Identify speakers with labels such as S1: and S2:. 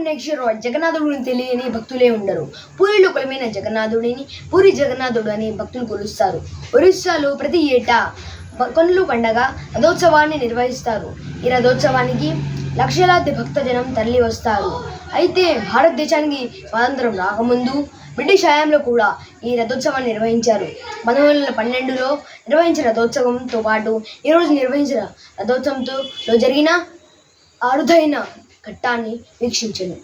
S1: Next జగన్నాథుడిని తెలియని భక్తులే ఉండరు. పూరిలో కొలువైన జగన్నాథుడిని పూరి జగన్నాథుడు అని భక్తులు కొలుస్తారు. ఒరిస్సాలో ప్రతి ఏటా కన్నుల పండగ రథోత్సవాన్ని నిర్వహిస్తారు. ఈ రథోత్సవానికి లక్షలాది భక్తజనం తరలి వస్తారు. అయితే భారతదేశానికి స్వాతంత్రం రాకముందు బ్రిటిష్ హయాంలో కూడా ఈ రథోత్సవాన్ని నిర్వహించారు. 1912లో నిర్వహించిన రథోత్సవంతో పాటు ఈరోజు నిర్వహించిన రథోత్సవంతో జరిగిన అరుదైన ఘట్టాన్ని వీక్షించండి.